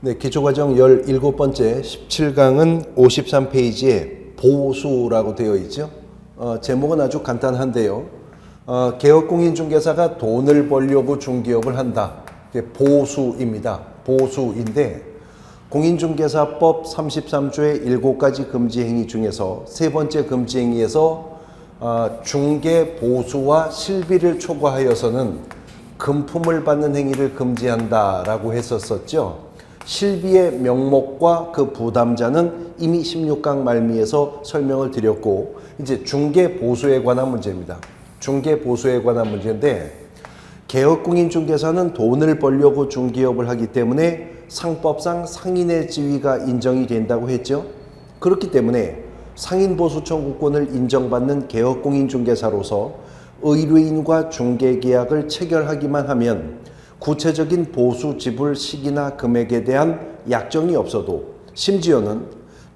네, 기초과정 17번째 17강은 53페이지에 보수라고 되어 있죠. 제목은 아주 간단한데요. 개업공인중개사가 돈을 벌려고 중개업을 한다. 보수입니다. 보수인데 공인중개사법 33조의 7가지 금지행위 중에서 세 번째 금지행위에서 중개 보수와 실비를 초과하여서는 금품을 받는 행위를 금지한다라고 했었었죠. 실비의 명목과 그 부담자는 이미 16강 말미에서 설명을 드렸고, 이제 중개 보수에 관한 문제입니다. 중개 보수에 관한 문제인데, 개업공인중개사는 돈을 벌려고 중개업을 하기 때문에 상법상 상인의 지위가 인정이 된다고 했죠. 그렇기 때문에 상인보수 청구권을 인정받는 개업공인중개사로서 의뢰인과 중개계약을 체결하기만 하면 구체적인 보수 지불 시기나 금액에 대한 약정이 없어도, 심지어는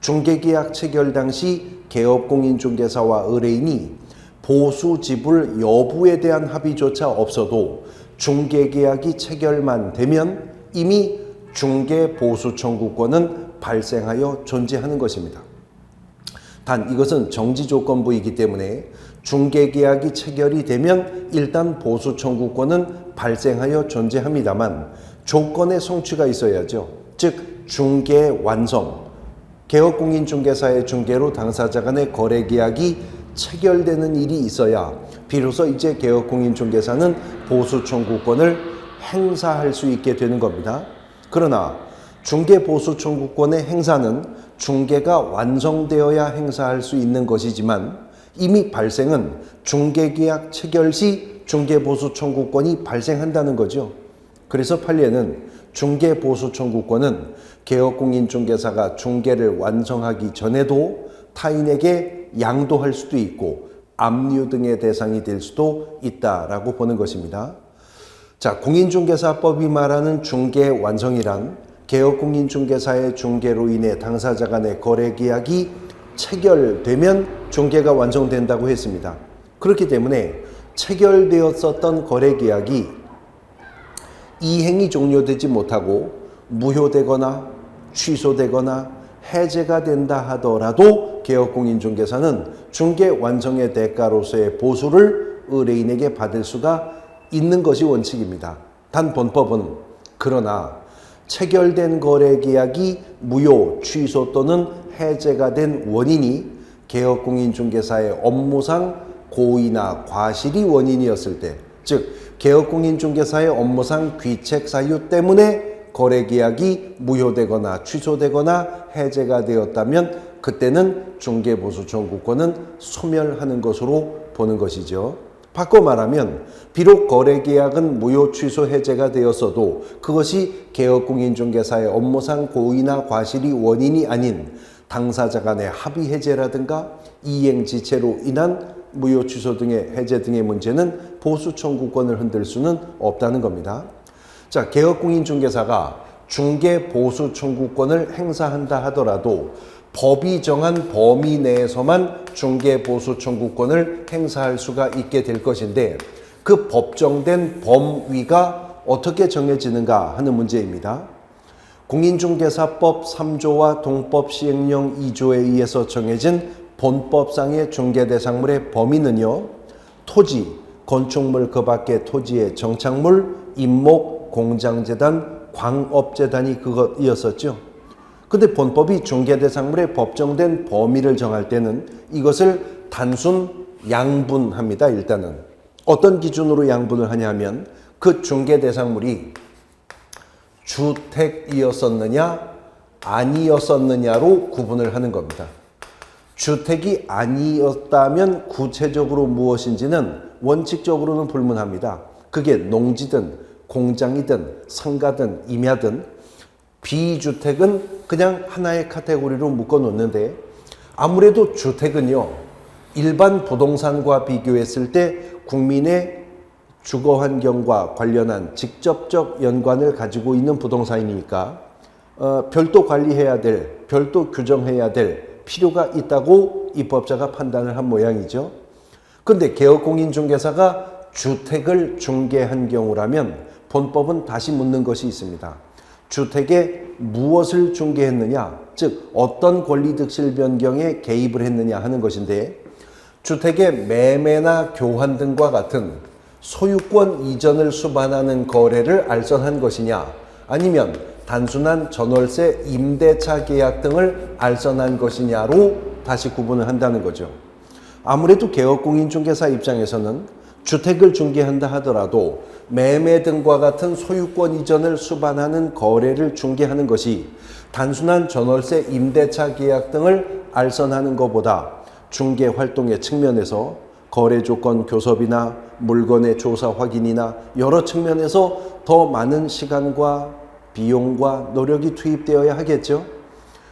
중개계약 체결 당시 개업공인중개사와 의뢰인이 보수 지불 여부에 대한 합의조차 없어도 중개계약이 체결만 되면 이미 중개보수 청구권은 발생하여 존재하는 것입니다. 단 이것은 정지조건부이기 때문에 중개계약이 체결이 되면 일단 보수 청구권은 발생하여 존재합니다만 조건의 성취가 있어야죠. 즉 중개 완성, 개업공인중개사의 중개로 당사자 간의 거래계약이 체결되는 일이 있어야 비로소 이제 개업공인중개사는 보수 청구권을 행사할 수 있게 되는 겁니다. 그러나 중개보수 청구권의 행사는 중개가 완성되어야 행사할 수 있는 것이지만 이미 발생은 중개계약 체결 시 중개보수 청구권이 발생한다는 거죠. 그래서 판례는 중개보수 청구권은 개업공인중개사가 중개를 완성하기 전에도 타인에게 양도할 수도 있고 압류 등의 대상이 될 수도 있다라고 보는 것입니다. 자, 공인중개사법이 말하는 중개 완성이란 개업공인중개사의 중개로 인해 당사자 간의 거래계약이 체결되면 중개가 완성된다고 했습니다. 그렇기 때문에 체결되었었던 거래계약이 이행이 종료되지 못하고 무효되거나 취소되거나 해제가 된다 하더라도 개업공인중개사는 중개 완성의 대가로서의 보수를 의뢰인에게 받을 수가 있는 것이 원칙입니다. 단 본법은 그러나 체결된 거래계약이 무효, 취소 또는 해제가 된 원인이 개업공인중개사의 업무상 고의나 과실이 원인이었을 때, 즉 개업공인중개사의 업무상 귀책 사유 때문에 거래계약이 무효되거나 취소되거나 해제가 되었다면 그때는 중개보수 청구권은 소멸하는 것으로 보는 것이죠. 바꿔 말하면 비록 거래계약은 무효, 취소, 해제가 되었어도 그것이 개업공인중개사의 업무상 고의나 과실이 원인이 아닌 당사자 간의 합의 해제라든가 이행지체로 인한 무효, 취소 등의 해제 등의 문제는 보수 청구권을 흔들 수는 없다는 겁니다. 자, 개업공인중개사가 중개 보수 청구권을 행사한다 하더라도 법이 정한 범위 내에서만 중개 보수 청구권을 행사할 수가 있게 될 것인데 그 법정된 범위가 어떻게 정해지는가 하는 문제입니다. 공인중개사법 3조와 동법 시행령 2조에 의해서 정해진 본법상의 중개대상물의 범위는요, 토지, 건축물 그 밖의 토지의 정착물, 임목, 공장재단, 광업재단이 그것이었었죠. 근데 본법이 중개대상물의 법정된 범위를 정할 때는 이것을 단순 양분합니다. 일단은 어떤 기준으로 양분을 하냐면 그 중개대상물이 주택이었었느냐 아니었었느냐로 구분을 하는 겁니다. 주택이 아니었다면 구체적으로 무엇인지는 원칙적으로는 불문합니다. 그게 농지든 공장이든 상가든 임야든 비주택은 그냥 하나의 카테고리로 묶어 놓는데 아무래도 주택은요, 일반 부동산과 비교했을 때 국민의 주거 환경과 관련한 직접적 연관을 가지고 있는 부동산이니까 별도 관리해야 될, 별도 규정해야 될 필요가 있다고 입법자가 판단을 한 모양이죠. 그런데 개업공인중개사가 주택을 중개한 경우라면 본법은 다시 묻는 것이 있습니다. 주택에 무엇을 중개했느냐, 즉 어떤 권리득실 변경에 개입을 했느냐 하는 것인데, 주택의 매매나 교환 등과 같은 소유권 이전을 수반하는 거래를 알선한 것이냐, 아니면 단순한 전월세 임대차 계약 등을 알선한 것이냐로 다시 구분을 한다는 거죠. 아무래도 개업공인중개사 입장에서는 주택을 중개한다 하더라도 매매 등과 같은 소유권 이전을 수반하는 거래를 중개하는 것이 단순한 전월세 임대차 계약 등을 알선하는 것보다 중개 활동의 측면에서 거래 조건 교섭이나 물건의 조사 확인이나 여러 측면에서 더 많은 시간과 비용과 노력이 투입되어야 하겠죠.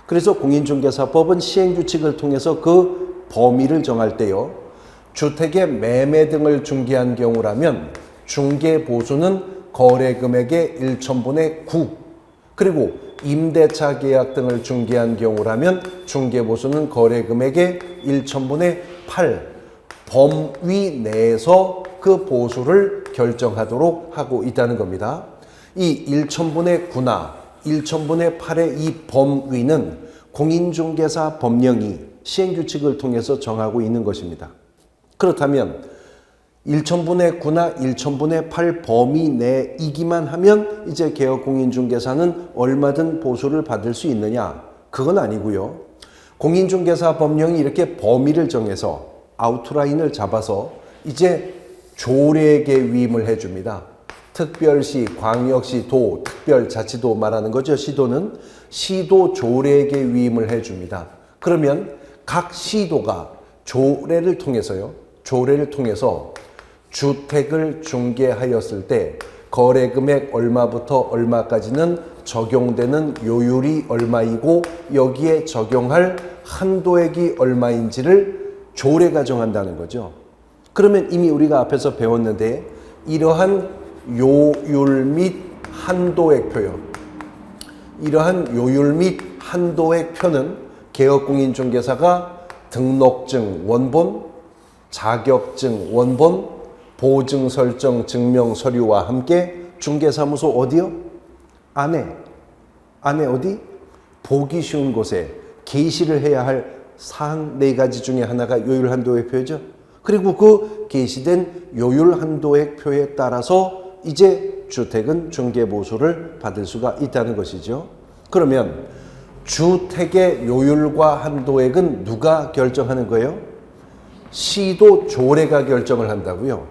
그래서 공인중개사법은 시행규칙을 통해서 그 범위를 정할 때요, 주택의 매매 등을 중개한 경우라면 중개보수는 거래금액의 1천분의 9, 그리고 임대차 계약 등을 중개한 경우라면 중개보수는 거래금액의 1천분의 8 범위 내에서 그 보수를 결정하도록 하고 있다는 겁니다. 이 1천분의 9나 1천분의 8의 이 범위는 공인중개사 법령이 시행규칙을 통해서 정하고 있는 것입니다. 그렇다면 1천분의 9나 1천분의 8 범위 내이기만 하면 이제 개업공인중개사는 얼마든 보수를 받을 수 있느냐? 그건 아니고요. 공인중개사 법령이 이렇게 범위를 정해서 아웃라인을 잡아서 이제 조례에게 위임을 해줍니다. 특별시, 광역시, 도, 특별자치도 말하는 거죠. 시도는 시도 조례에게 위임을 해줍니다. 그러면 각 시도가 조례를 통해서요, 조례를 통해서 주택을 중개하였을 때 거래금액 얼마부터 얼마까지는 적용되는 요율이 얼마이고 여기에 적용할 한도액이 얼마인지를 조례가 정한다는 거죠. 그러면 이미 우리가 앞에서 배웠는데 이러한 요율 및 한도액표요, 이러한 요율 및 한도액표는 개업공인중개사가 등록증 원본, 자격증 원본, 보증 설정 증명 서류와 함께 중개사무소 어디요? 안에 어디? 보기 쉬운 곳에 게시를 해야 할 사항 4가지 중에 하나가 요율 한도액표죠. 그리고 그 게시된 요율 한도액표에 따라서 이제 주택은 중개보수를 받을 수가 있다는 것이죠. 그러면 주택의 요율과 한도액은 누가 결정하는 거예요? 시도 조례가 결정을 한다고요.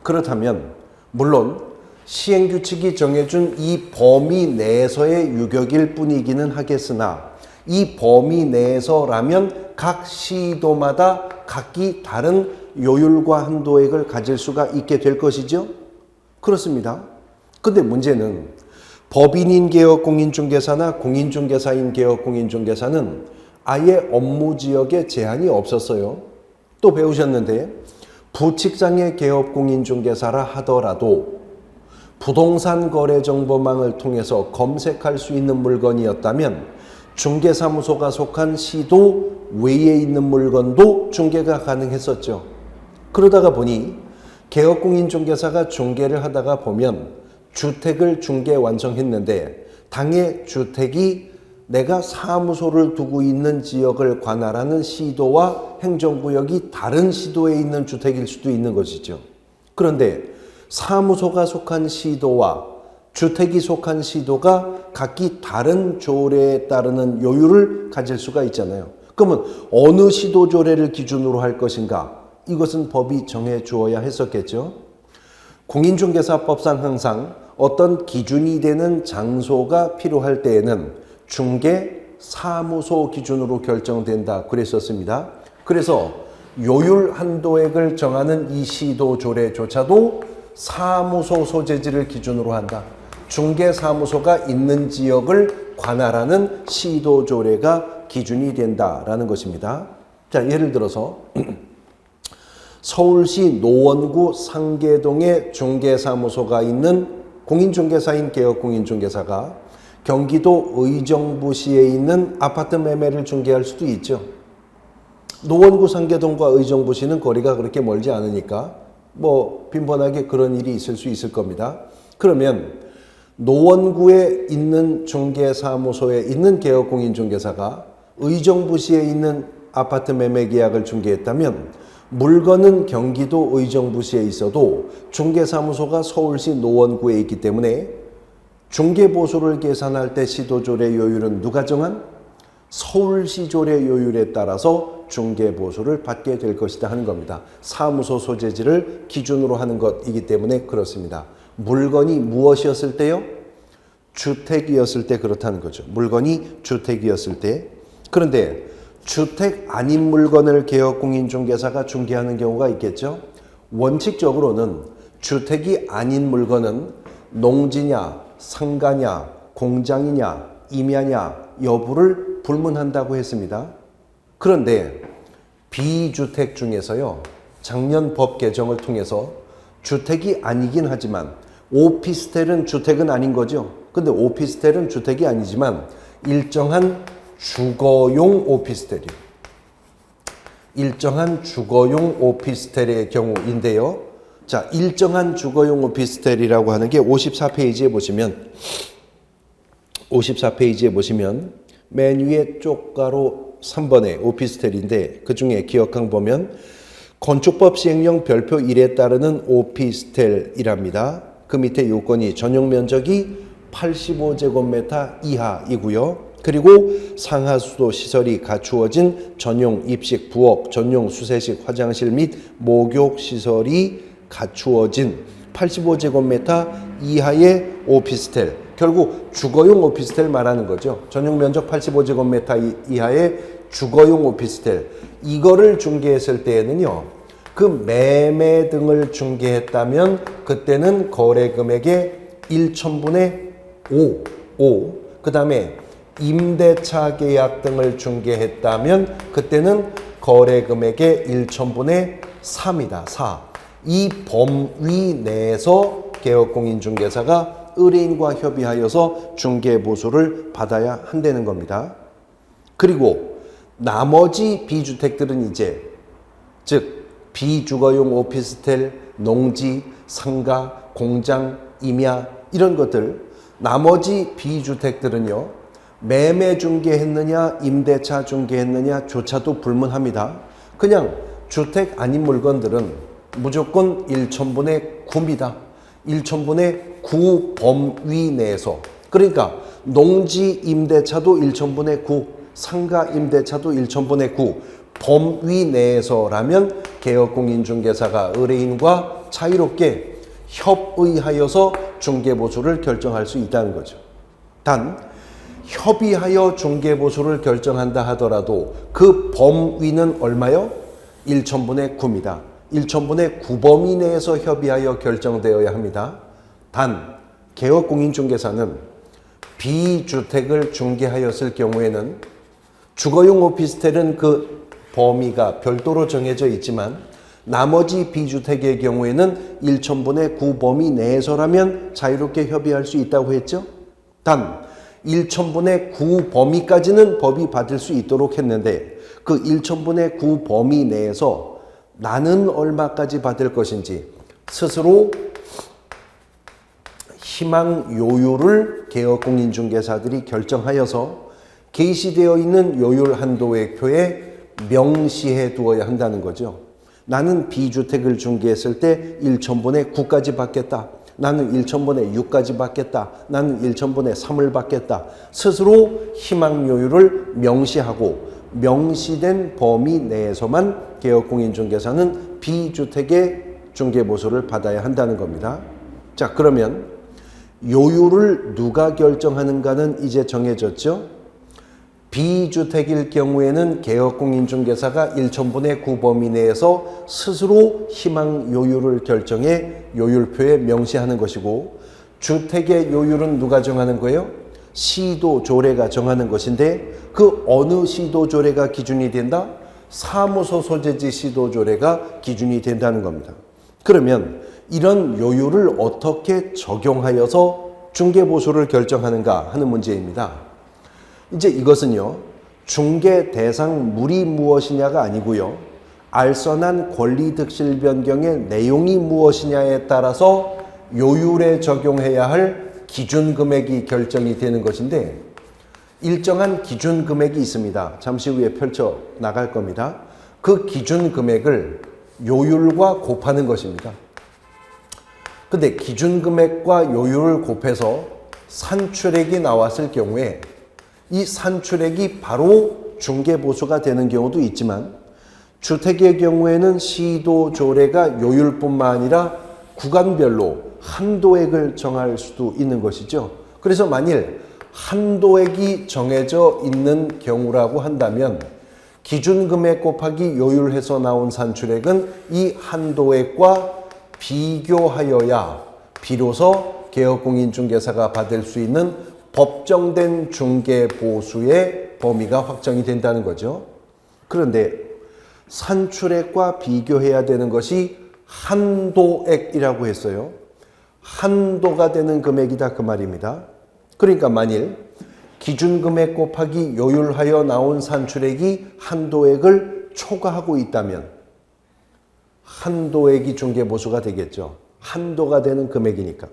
그렇다면 물론 시행규칙이 정해준 이 범위 내에서의 유격일 뿐이기는 하겠으나 이 범위 내에서라면 각 시도마다 각기 다른 요율과 한도액을 가질 수가 있게 될 것이죠. 그렇습니다. 근데 문제는 법인인 개업공인중개사나 공인중개사인 개업공인중개사는 아예 업무 지역에 제한이 없었어요. 또 배우셨는데 부칙장의 개업공인중개사라 하더라도 부동산 거래 정보망을 통해서 검색할 수 있는 물건이었다면 중개사무소가 속한 시도 외에 있는 물건도 중개가 가능했었죠. 그러다가 보니 개업공인중개사가 중개를 하다가 보면 주택을 중개 완성했는데 당의 주택이 내가 사무소를 두고 있는 지역을 관할하는 시도와 행정구역이 다른 시도에 있는 주택일 수도 있는 것이죠. 그런데 사무소가 속한 시도와 주택이 속한 시도가 각기 다른 조례에 따르는 요율을 가질 수가 있잖아요. 그러면 어느 시도 조례를 기준으로 할 것인가? 이것은 법이 정해 주어야 했었겠죠. 공인중개사법상 항상 어떤 기준이 되는 장소가 필요할 때에는 중개 사무소 기준으로 결정된다 그랬었습니다. 그래서 요율 한도액을 정하는 이 시도 조례조차도 사무소 소재지를 기준으로 한다. 중개 사무소가 있는 지역을 관할하는 시도 조례가 기준이 된다라는 것입니다. 자, 예를 들어서 서울시 노원구 상계동에 중개사무소가 있는 공인중개사인 개업공인중개사가 경기도 의정부시에 있는 아파트 매매를 중개할 수도 있죠. 노원구 상계동과 의정부시는 거리가 그렇게 멀지 않으니까 빈번하게 그런 일이 있을 수 있을 겁니다. 그러면 노원구에 있는 중개사무소에 있는 개업공인중개사가 의정부시에 있는 아파트 매매 계약을 중개했다면 물건은 경기도 의정부시에 있어도 중개사무소가 서울시 노원구에 있기 때문에 중개보수를 계산할 때 시도조례 요율은 누가 정한? 서울시 조례 요율에 따라서 중개보수를 받게 될 것이다 하는 겁니다. 사무소 소재지를 기준으로 하는 것이기 때문에 그렇습니다. 물건이 무엇이었을 때요? 주택이었을 때 그렇다는 거죠. 물건이 주택이었을 때. 그런데 주택 아닌 물건을 개업공인중개사가 중개하는 경우가 있겠죠. 원칙적으로는 주택이 아닌 물건은 농지냐, 상가냐, 공장이냐, 임야냐 여부를 불문한다고 했습니다. 그런데 비주택 중에서요, 작년 법 개정을 통해서 주택이 아니긴 하지만 오피스텔은 주택은 아닌 거죠. 근데 오피스텔은 주택이 아니지만 일정한 주거용 오피스텔이요. 일정한 주거용 오피스텔의 경우인데요. 자, 일정한 주거용 오피스텔이라고 하는 게 54페이지에 보시면 맨 위에 쪽가로 3번에 오피스텔인데 그 중에 기억항 보면 건축법 시행령 별표 1에 따르는 오피스텔이랍니다. 그 밑에 요건이 전용 면적이 85제곱미터 이하이고요. 그리고 상하수도 시설이 갖추어진 전용 입식, 부업, 전용 수세식 화장실 및 목욕 시설이 갖추어진 85제곱미터 이하의 오피스텔. 결국 주거용 오피스텔 말하는 거죠. 전용 면적 85제곱미터 이하의 주거용 오피스텔. 이거를 중개했을 때에는요, 그 매매 등을 중개했다면 그때는 거래 금액의 1천분의 5. 그 다음에 임대차 계약 등을 중개했다면 그때는 거래 금액의 1천분의 3이다. 4. 이 범위 내에서 개업공인중개사가 의뢰인과 협의하여서 중개보수를 받아야 한다는 겁니다. 그리고 나머지 비주택들은 이제 즉 비주거용 오피스텔, 농지, 상가, 공장, 임야 이런 것들 나머지 비주택들은요. 매매 중개했느냐 임대차 중개했느냐 조차도 불문합니다. 그냥 주택 아닌 물건들은 무조건 1천분의 9입니다. 1천분의 9 범위 내에서. 그러니까 농지 임대차도 1천분의 9, 상가 임대차도 1천분의 9 범위 내에서라면 개업공인중개사가 의뢰인과 자유롭게 협의하여서 중개보수를 결정할 수 있다는 거죠. 단 협의하여 중개보수를 결정한다 하더라도 그 범위는 얼마요? 1천분의 9입니다. 1천분의 9 범위 내에서 협의하여 결정되어야 합니다. 단 개업공인중개사는 비주택을 중개하였을 경우에는 주거용 오피스텔은 그 범위가 별도로 정해져 있지만 나머지 비주택의 경우에는 1천분의 9 범위 내에서라면 자유롭게 협의할 수 있다고 했죠. 단 1천분의 9 범위까지는 법이 받을 수 있도록 했는데 그 1천분의 9 범위 내에서 나는 얼마까지 받을 것인지 스스로 희망 요율을 개업공인중개사들이 결정하여서 게시되어 있는 요율 한도의 표에 명시해 두어야 한다는 거죠. 나는 비주택을 중개했을 때 1천분의 9까지 받겠다. 나는 1천분의 6까지 받겠다. 나는 1천분의 3을 받겠다. 스스로 희망 요율을 명시하고 명시된 범위 내에서만 개업공인중개사는 비주택의 중개보수를 받아야 한다는 겁니다. 자, 그러면 요율을 누가 결정하는가는 이제 정해졌죠. 비주택일 경우에는 개업공인중개사가 1천분의 9 범위 내에서 스스로 희망 요율을 결정해 요율표에 명시하는 것이고 주택의 요율은 누가 정하는 거예요? 시도조례가 정하는 것인데 그 어느 시도조례가 기준이 된다? 사무소 소재지 시도조례가 기준이 된다는 겁니다. 그러면 이런 요율을 어떻게 적용하여서 중개보수를 결정하는가 하는 문제입니다. 이제 이것은요, 중개 대상 물이 무엇이냐가 아니고요, 알선한 권리득실 변경의 내용이 무엇이냐에 따라서 요율에 적용해야 할 기준 금액이 결정이 되는 것인데 일정한 기준 금액이 있습니다. 잠시 후에 펼쳐 나갈 겁니다. 그 기준 금액을 요율과 곱하는 것입니다. 근데 기준 금액과 요율을 곱해서 산출액이 나왔을 경우에 이 산출액이 바로 중개보수가 되는 경우도 있지만 주택의 경우에는 시도 조례가 요율뿐만 아니라 구간별로 한도액을 정할 수도 있는 것이죠. 그래서 만일 한도액이 정해져 있는 경우라고 한다면 기준금액 곱하기 요율해서 나온 산출액은 이 한도액과 비교하여야 비로소 개업공인중개사가 받을 수 있는 법정된 중개보수의 범위가 확정이 된다는 거죠. 그런데 산출액과 비교해야 되는 것이 한도액이라고 했어요. 한도가 되는 금액이다 그 말입니다. 그러니까 만일 기준금액 곱하기 요율하여 나온 산출액이 한도액을 초과하고 있다면 한도액이 중개보수가 되겠죠. 한도가 되는 금액이니까.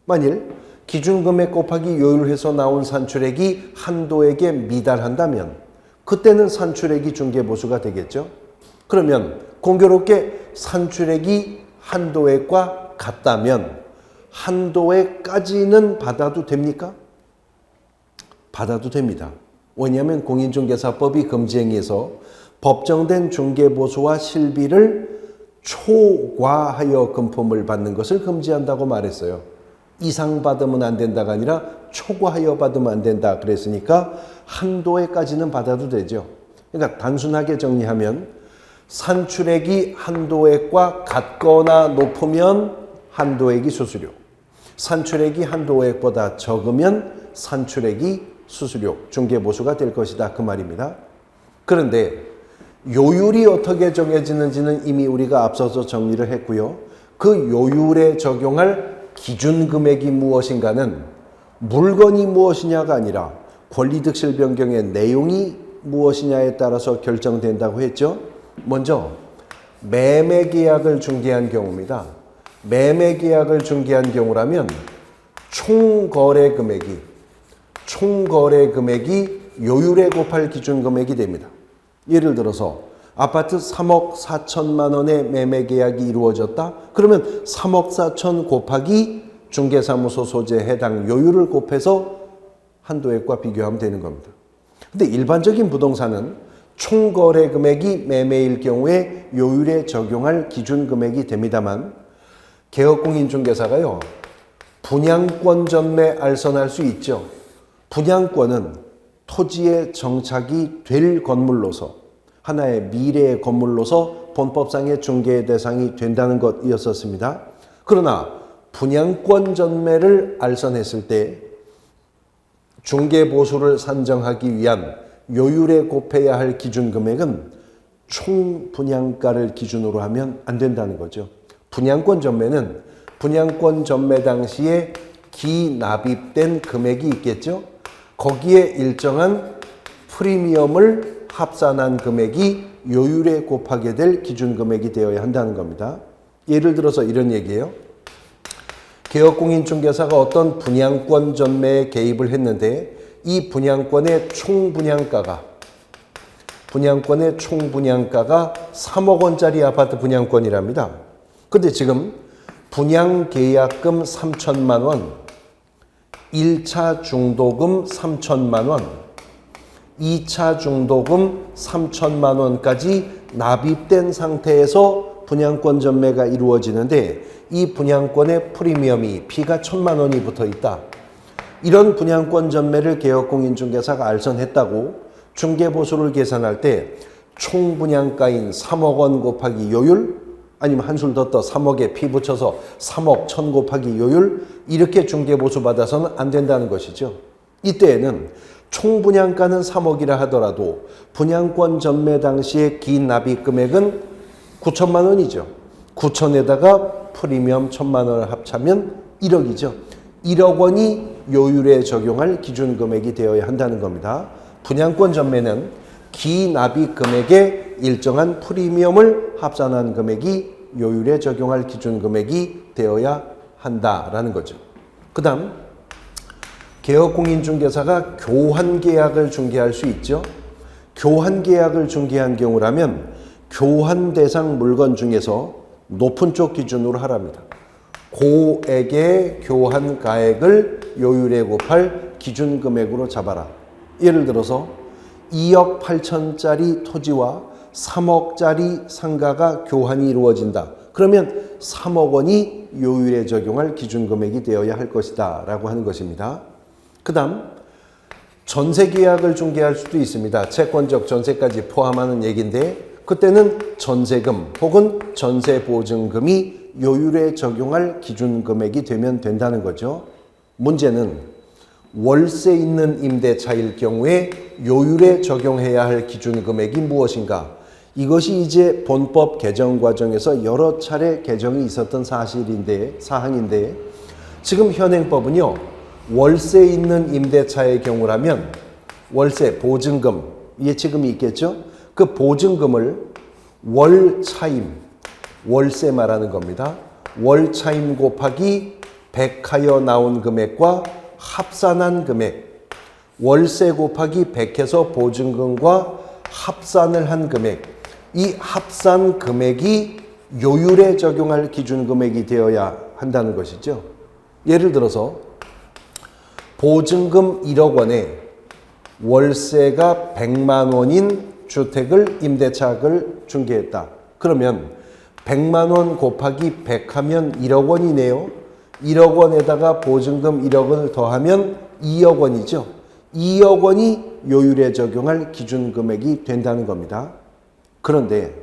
만일 기준금액 곱하기 요율해서 나온 산출액이 한도액에 미달한다면 그때는 산출액이 중개보수가 되겠죠. 그러면 공교롭게 산출액이 한도액과 같다면 한도액까지는 받아도 됩니까? 받아도 됩니다. 왜냐하면 공인중개사법이 금지행위에서 법정된 중개보수와 실비를 초과하여 금품을 받는 것을 금지한다고 말했어요. 이상 받으면 안 된다가 아니라 초과하여 받으면 안 된다 그랬으니까 한도액까지는 받아도 되죠. 그러니까 단순하게 정리하면 산출액이 한도액과 같거나 높으면 한도액이 수수료, 산출액이 한도액보다 적으면 산출액이 수수료, 중개보수가 될 것이다 그 말입니다. 그런데 요율이 어떻게 정해지는지는 이미 우리가 앞서서 정리를 했고요. 그 요율에 적용할 기준금액이 무엇인가는 물건이 무엇이냐가 아니라 권리득실 변경의 내용이 무엇이냐에 따라서 결정된다고 했죠. 먼저 매매계약을 중개한 경우입니다. 매매계약을 중개한 경우라면 총거래 금액이 요율에 곱할 기준금액이 됩니다. 예를 들어서 아파트 3억 4천만 원의 매매계약이 이루어졌다. 그러면 3억 4천 곱하기 중개사무소 소재 해당 요율을 곱해서 한도액과 비교하면 되는 겁니다. 근데 일반적인 부동산은 총거래 금액이 매매일 경우에 요율에 적용할 기준 금액이 됩니다만 개업공인중개사가요, 분양권 전매 알선할 수 있죠. 분양권은 토지에 정착이 될 건물로서 하나의 미래의 건물로서 본법상의 중개 대상이 된다는 것이었었습니다. 그러나 분양권 전매를 알선했을 때 중개보수를 산정하기 위한 요율에 곱해야 할 기준 금액은 총 분양가를 기준으로 하면 안 된다는 거죠. 분양권 전매는 분양권 전매 당시에 기납입된 금액이 있겠죠. 거기에 일정한 프리미엄을 합산한 금액이 요율에 곱하게 될 기준 금액이 되어야 한다는 겁니다. 예를 들어서 이런 얘기예요. 개업공인중개사가 어떤 분양권 전매에 개입을 했는데 이 분양권의 총분양가가 3억 원짜리 아파트 분양권이랍니다. 근데 지금 분양계약금 3천만 원, 1차 중도금 3천만 원, 2차 중도금 3천만 원까지 납입된 상태에서 분양권 전매가 이루어지는데 이 분양권의 프리미엄이 피가 1천만 원이 붙어 있다. 이런 분양권 전매를 개업공인중개사가 알선했다고 중개보수를 계산할 때 총분양가인 3억 원 곱하기 요율, 아니면 한술 더 떠 3억에 피 붙여서 3억 1천 곱하기 요율, 이렇게 중개보수 받아서는 안 된다는 것이죠. 이때에는 총분양가는 3억이라 하더라도 분양권 전매 당시의 기납입 금액은 9천만 원이죠. 9천에다가 프리미엄 1천만 원을 합치면 1억이죠. 1억 원이 요율에 적용할 기준 금액이 되어야 한다는 겁니다. 분양권 전매는 기납입 금액에 일정한 프리미엄을 합산한 금액이 요율에 적용할 기준 금액이 되어야 한다라는 거죠. 그 다음 개업공인중개사가 교환계약을 중개할 수 있죠. 교환계약을 중개한 경우라면 교환 대상 물건 중에서 높은 쪽 기준으로 하랍니다. 고액의 교환 가액을 요율에 곱할 기준 금액으로 잡아라. 예를 들어서 2억 8천짜리 토지와 3억짜리 상가가 교환이 이루어진다. 그러면 3억 원이 요율에 적용할 기준 금액이 되어야 할 것이다 라고 하는 것입니다. 그 다음 전세 계약을 중개할 수도 있습니다. 채권적 전세까지 포함하는 얘기인데 그때는 전세금 혹은 전세 보증금이 요율에 적용할 기준 금액이 되면 된다는 거죠. 문제는 월세 있는 임대차일 경우에 요율에 적용해야 할 기준 금액이 무엇인가? 이것이 이제 본법 개정 과정에서 여러 차례 개정이 있었던 사항인데 지금 현행법은요. 월세 있는 임대차의 경우라면 월세 보증금 예치금이 있겠죠. 그 보증금을 월차임 월세 말하는 겁니다. 월차임 곱하기 백하여 나온 금액과 합산한 금액 월세 곱하기 100해서 보증금과 합산을 한 금액 이 합산 금액이 요율에 적용할 기준 금액이 되어야 한다는 것이죠. 예를 들어서 보증금 1억 원에 월세가 100만 원인 주택을 임대차를 중개했다. 그러면 100만 원 곱하기 100 하면 1억 원이네요. 1억 원에다가 보증금 1억 원을 더하면 2억 원이죠. 2억 원이 요율에 적용할 기준 금액이 된다는 겁니다. 그런데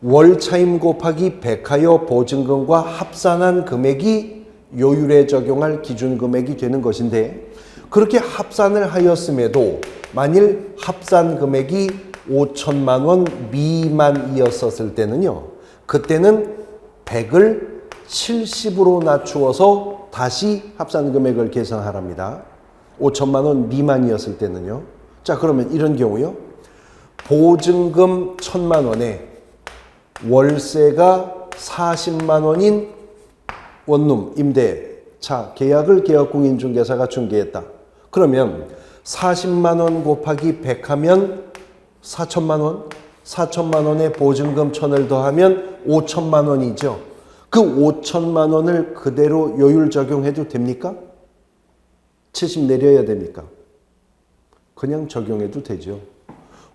월차임 곱하기 100하여 보증금과 합산한 금액이 요율에 적용할 기준 금액이 되는 것인데 그렇게 합산을 하였음에도 만일 합산 금액이 5천만 원 미만이었을 때는요. 그때는 100을 70으로 낮추어서 다시 합산 금액을 계산하랍니다. 5천만 원 미만이었을 때는요. 자, 그러면 이런 경우요. 보증금 1,000만 원에 월세가 40만 원인 원룸 임대차 계약을 개업공인중개사가 중개했다. 그러면 40만 원 곱하기 100 하면 4천만 원, 4천만 원에 보증금 1,000을 더하면 5천만 원이죠. 그 5천만 원을 그대로 요율 적용해도 됩니까? 70 내려야 됩니까? 그냥 적용해도 되죠.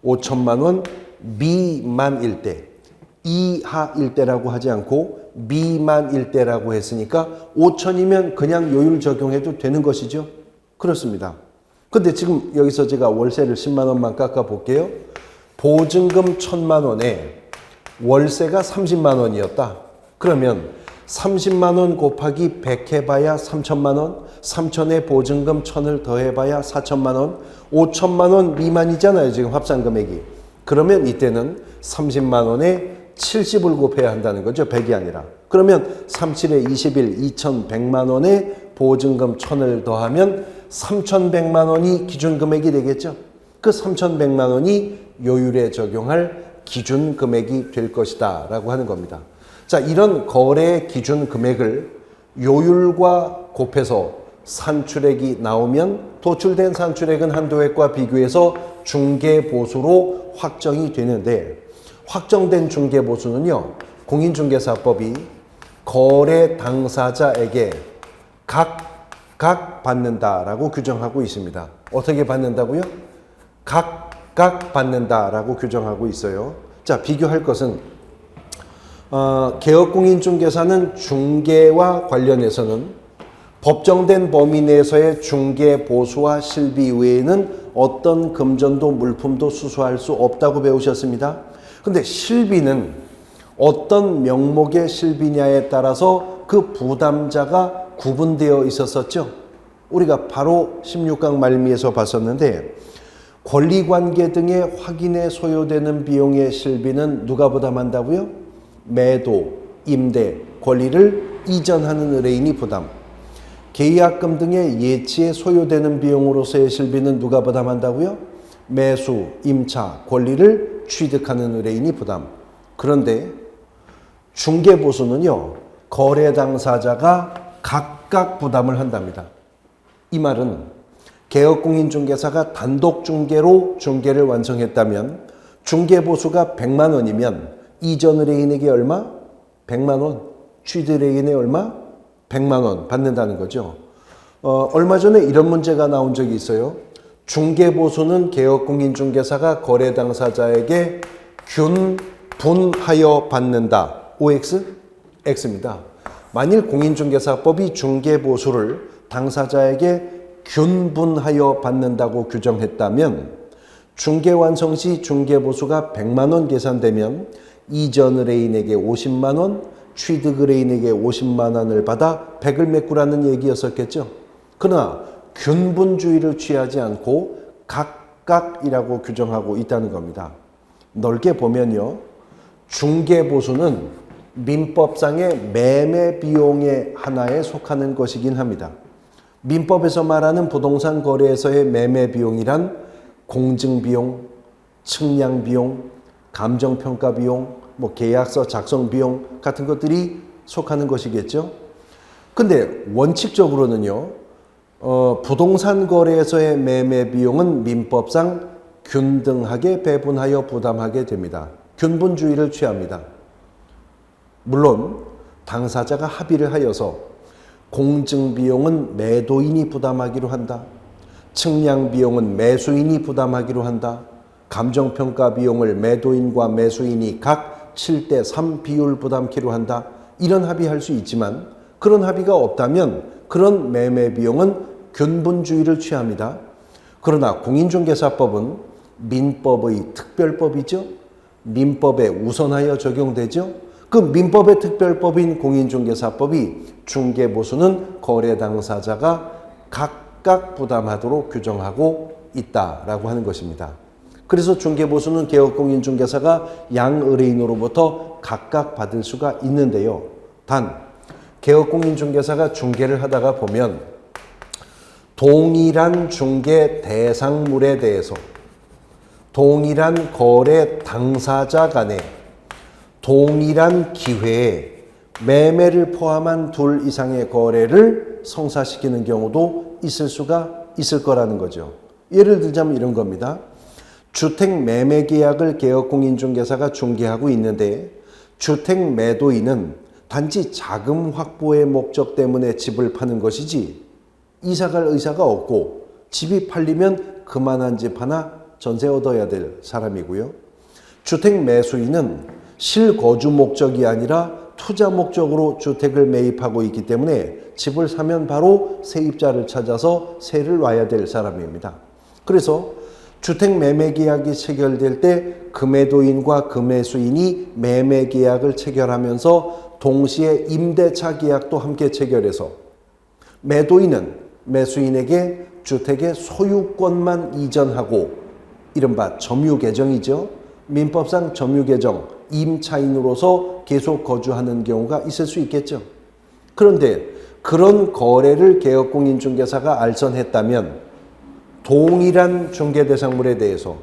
5천만 원 미만일 때, 이하일 때라고 하지 않고 미만일 때라고 했으니까 5천이면 그냥 요율 적용해도 되는 것이죠. 그렇습니다. 근데 지금 여기서 제가 월세를 10만 원만 깎아 볼게요. 보증금 1,000만 원에 월세가 30만 원이었다. 그러면 30만 원 곱하기 100 해봐야 3천만 원, 3천에 보증금 1,000을 더해봐야 4천만 원, 5천만 원 미만이잖아요. 지금 합산 금액이. 그러면 이때는 30만 원에 70을 곱해야 한다는 거죠. 100이 아니라. 그러면 37에 21, 2,100만 원에 보증금 1,000을 더하면 3,100만 원이 기준 금액이 되겠죠. 그 3,100만 원이 요율에 적용할 기준 금액이 될 것이다 라고 하는 겁니다. 자, 이런 거래 기준 금액을 요율과 곱해서 산출액이 나오면 도출된 산출액은 한도액과 비교해서 중개보수로 확정이 되는데 확정된 중개보수는요. 공인중개사법이 거래 당사자에게 각각 받는다라고 규정하고 있습니다. 어떻게 받는다고요? 각각 받는다라고 규정하고 있어요. 자, 비교할 것은 개업공인중개사는 중개와 관련해서는 법정된 범위 내에서의 중개 보수와 실비 외에는 어떤 금전도 물품도 수수할 수 없다고 배우셨습니다. 근데 실비는 어떤 명목의 실비냐에 따라서 그 부담자가 구분되어 있었었죠. 우리가 바로 16강 말미에서 봤었는데 권리관계 등의 확인에 소요되는 비용의 실비는 누가 부담한다고요? 매도, 임대, 권리를 이전하는 의뢰인이 부담. 계약금 등의 예치에 소요되는 비용으로서의 실비는 누가 부담한다고요? 매수, 임차, 권리를 취득하는 의뢰인이 부담. 그런데 중개보수는요. 거래 당사자가 각각 부담을 한답니다. 이 말은 개업공인중개사가 단독 중개로 중개를 완성했다면 중개보수가 100만 원이면 이전 의뢰인에게 얼마? 100만 원. 취득 의뢰인에 얼마? 100만 원 받는다는 거죠. 얼마 전에 이런 문제가 나온 적이 있어요. 중개보수는 개업공인중개사가 거래 당사자에게 균분하여 받는다. OX? X입니다. 만일 공인중개사법이 중개보수를 당사자에게 균분하여 받는다고 규정했다면 중개완성 시 중개보수가 100만 원 계산되면 이전 의뢰인에게 50만 원, 취득 의뢰인에게 50만 원을 받아 100을 메꾸라는 얘기였었겠죠. 그러나 균분주의를 취하지 않고 각각이라고 규정하고 있다는 겁니다. 넓게 보면요. 중개보수는 민법상의 매매 비용의 하나에 속하는 것이긴 합니다. 민법에서 말하는 부동산 거래에서의 매매 비용이란 공증비용, 측량비용, 감정평가비용, 계약서 작성 비용 같은 것들이 속하는 것이겠죠. 근데 원칙적으로는요, 부동산 거래에서의 매매 비용은 민법상 균등하게 배분하여 부담하게 됩니다. 균분주의를 취합니다. 물론 당사자가 합의를 하여서 공증비용은 매도인이 부담하기로 한다. 측량비용은 매수인이 부담하기로 한다. 감정평가 비용을 매도인과 매수인이 각 7대3 비율 부담키로 한다. 이런 합의할 수 있지만 그런 합의가 없다면 그런 매매 비용은 균분주의를 취합니다. 그러나 공인중개사법은 민법의 특별법이죠. 민법에 우선하여 적용되죠. 그 민법의 특별법인 공인중개사법이 중개보수는 거래 당사자가 각각 부담하도록 규정하고 있다라고 하는 것입니다. 그래서 중개보수는 개업공인중개사가 양의뢰인으로부터 각각 받을 수가 있는데요. 단 개업공인중개사가 중개를 하다가 보면 동일한 중개 대상물에 대해서 동일한 거래 당사자 간에 동일한 기회에 매매를 포함한 둘 이상의 거래를 성사시키는 경우도 있을 수가 있을 거라는 거죠. 예를 들자면 이런 겁니다. 주택 매매 계약을 개업공인중개사가 중개하고 있는데 주택 매도인은 단지 자금 확보의 목적 때문에 집을 파는 것이지 이사갈 의사가 없고 집이 팔리면 그만한 집 하나 전세 얻어야 될 사람이고요. 주택 매수인은 실거주 목적이 아니라 투자 목적으로 주택을 매입하고 있기 때문에 집을 사면 바로 세입자를 찾아서 세를 놔야 될 사람입니다. 그래서 주택 매매 계약이 체결될 때 금매도인과 금매수인이 매매 계약을 체결하면서 동시에 임대차 계약도 함께 체결해서 매도인은 매수인에게 주택의 소유권만 이전하고 이른바 점유계정이죠. 민법상 점유계정, 임차인으로서 계속 거주하는 경우가 있을 수 있겠죠. 그런데 그런 거래를 개업공인중개사가 알선했다면 동일한 중개대상물에 대해서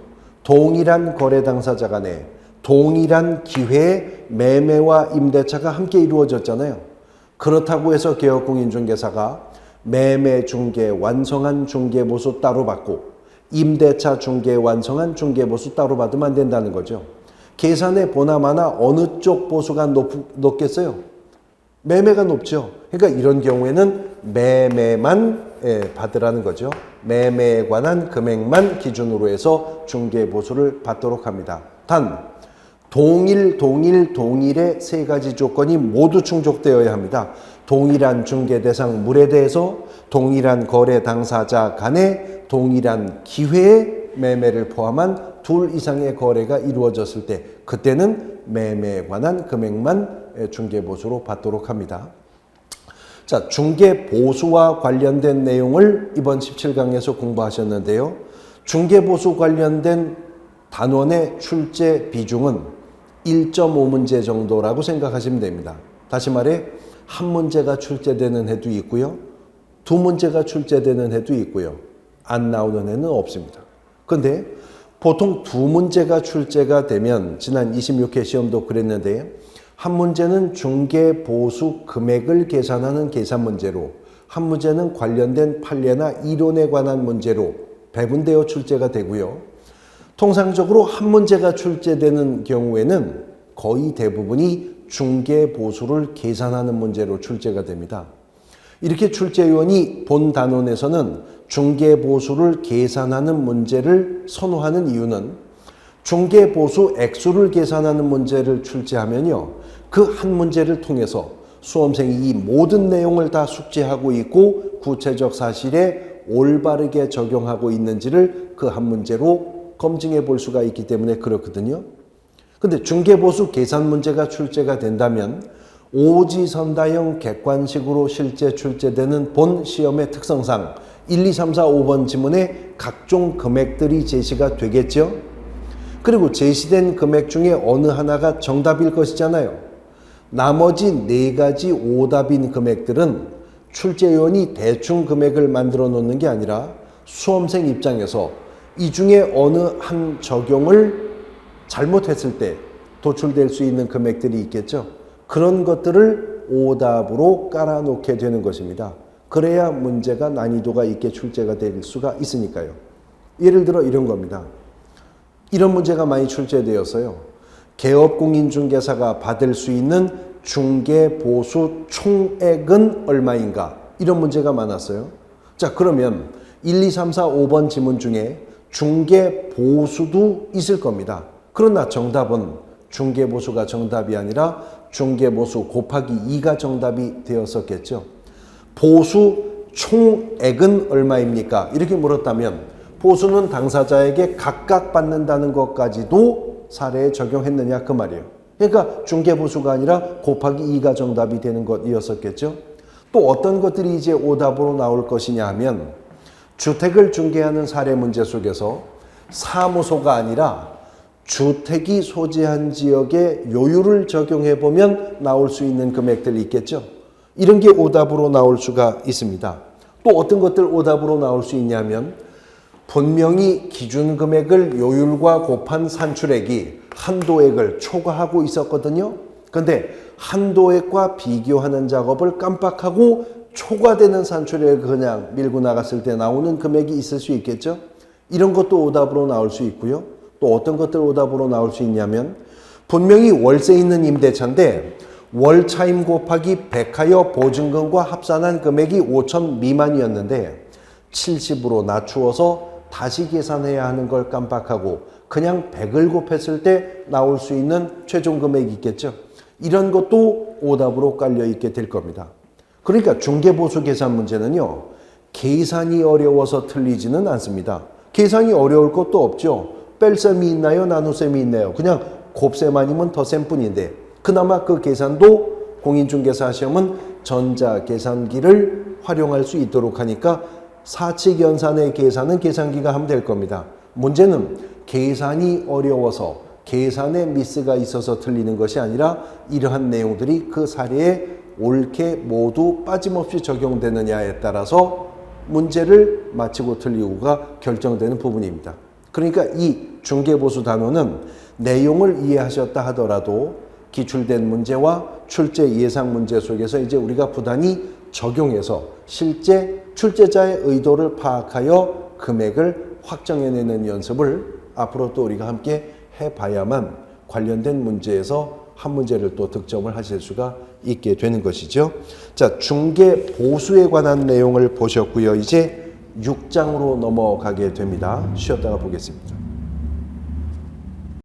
동일한 거래 당사자 간에 동일한 기회에 매매와 임대차가 함께 이루어졌잖아요. 그렇다고 해서 개업공인중개사가 매매 중개 완성한 중개보수 따로 받고 임대차 중개 완성한 중개보수 따로 받으면 안 된다는 거죠. 계산에 보나마나 어느 쪽 보수가 높겠어요? 매매가 높죠. 그러니까 이런 경우에는 매매만 받으라는 거죠. 매매에 관한 금액만 기준으로 해서 중개보수를 받도록 합니다. 단 동일의 세 가지 조건이 모두 충족되어야 합니다. 동일한 중개대상물에 대해서 동일한 거래 당사자 간에 동일한 기회에 매매를 포함한 둘 이상의 거래가 이루어졌을 때 그때는 매매에 관한 금액만 중개보수로 받도록 합니다. 자, 중개보수와 관련된 내용을 이번 17강에서 공부하셨는데요. 중개보수 관련된 단원의 출제 비중은 1.5문제 정도라고 생각하시면 됩니다. 다시 말해 한 문제가 출제되는 해도 있고요. 두 문제가 출제되는 해도 있고요. 안 나오는 해는 없습니다. 그런데 보통 두 문제가 출제가 되면 지난 26회 시험도 그랬는데 한 문제는 중개보수 금액을 계산하는 계산 문제로 한 문제는 관련된 판례나 이론에 관한 문제로 배분되어 출제가 되고요. 통상적으로 한 문제가 출제되는 경우에는 거의 대부분이 중개보수를 계산하는 문제로 출제가 됩니다. 이렇게 출제위원이 본 단원에서는 중개보수를 계산하는 문제를 선호하는 이유는 중개보수 액수를 계산하는 문제를 출제하면요, 그 한 문제를 통해서 수험생이 이 모든 내용을 다 숙지하고 있고 구체적 사실에 올바르게 적용하고 있는지를 그 한 문제로 검증해 볼 수가 있기 때문에 그렇거든요. 근데 중개보수 계산 문제가 출제가 된다면 오지선다형 객관식으로 실제 출제되는 본 시험의 특성상 1, 2, 3, 4, 5번 지문에 각종 금액들이 제시가 되겠죠. 그리고 제시된 금액 중에 어느 하나가 정답일 것이잖아요. 나머지 4가지 오답인 금액들은 출제위원이 대충 금액을 만들어 놓는 게 아니라 수험생 입장에서 이 중에 어느 한 적용을 잘못했을 때 도출될 수 있는 금액들이 있겠죠. 그런 것들을 오답으로 깔아놓게 되는 것입니다. 그래야 문제가 난이도가 있게 출제가 될 수가 있으니까요. 예를 들어 이런 겁니다. 이런 문제가 많이 출제되었어요. 개업공인중개사가 받을 수 있는 중개보수 총액은 얼마인가? 이런 문제가 많았어요. 자, 그러면 1, 2, 3, 4, 5번 지문 중에 중개보수도 있을 겁니다. 그러나 정답은 중개보수가 정답이 아니라 중개보수 곱하기 2가 정답이 되었었겠죠. 보수 총액은 얼마입니까? 이렇게 물었다면 보수는 당사자에게 각각 받는다는 것까지도 사례에 적용했느냐 그 말이에요. 그러니까 중개보수가 아니라 곱하기 2가 정답이 되는 것이었었겠죠. 또 어떤 것들이 이제 오답으로 나올 것이냐 하면 주택을 중개하는 사례 문제 속에서 사무소가 아니라 주택이 소재한 지역의 요율을 적용해 보면 나올 수 있는 금액들이 있겠죠. 이런 게 오답으로 나올 수가 있습니다. 또 어떤 것들 오답으로 나올 수 있냐면 분명히 기준 금액을 요율과 곱한 산출액이 한도액을 초과하고 있었거든요. 근데 한도액과 비교하는 작업을 깜빡하고 초과되는 산출액을 그냥 밀고 나갔을 때 나오는 금액이 있을 수 있겠죠. 이런 것도 오답으로 나올 수 있고요. 또 어떤 것들 오답으로 나올 수 있냐면 분명히 월세 있는 임대차인데 월차임 곱하기 백하여 보증금과 합산한 금액이 5천 미만이었는데 70으로 낮추어서 다시 계산해야 하는 걸 깜빡하고 그냥 100을 곱했을 때 나올 수 있는 최종 금액이 있겠죠. 이런 것도 오답으로 깔려 있게 될 겁니다. 그러니까 중개보수 계산 문제는요, 계산이 어려워서 틀리지는 않습니다. 계산이 어려울 것도 없죠. 뺄셈이 있나요? 나눗셈이 있나요? 그냥 곱셈 아니면 더셈 뿐인데 그나마 그 계산도 공인중개사 시험은 전자계산기를 활용할 수 있도록 하니까 사칙연산의 계산은 계산기가 하면 될 겁니다. 문제는 계산이 어려워서 계산에 미스가 있어서 틀리는 것이 아니라 이러한 내용들이 그 사례에 옳게 모두 빠짐없이 적용되느냐에 따라서 문제를 마치고 틀리고가 결정되는 부분입니다. 그러니까 이 중개보수 단원은 내용을 이해하셨다 하더라도 기출된 문제와 출제 예상 문제 속에서 이제 우리가 부단히 적용해서 실제 출제자의 의도를 파악하여 금액을 확정해내는 연습을 앞으로 또 우리가 함께 해봐야만 관련된 문제에서 한 문제를 또 득점을 하실 수가 있게 되는 것이죠. 자, 중개보수에 관한 내용을 보셨고요. 이제 6장으로 넘어가게 됩니다. 쉬었다가 보겠습니다.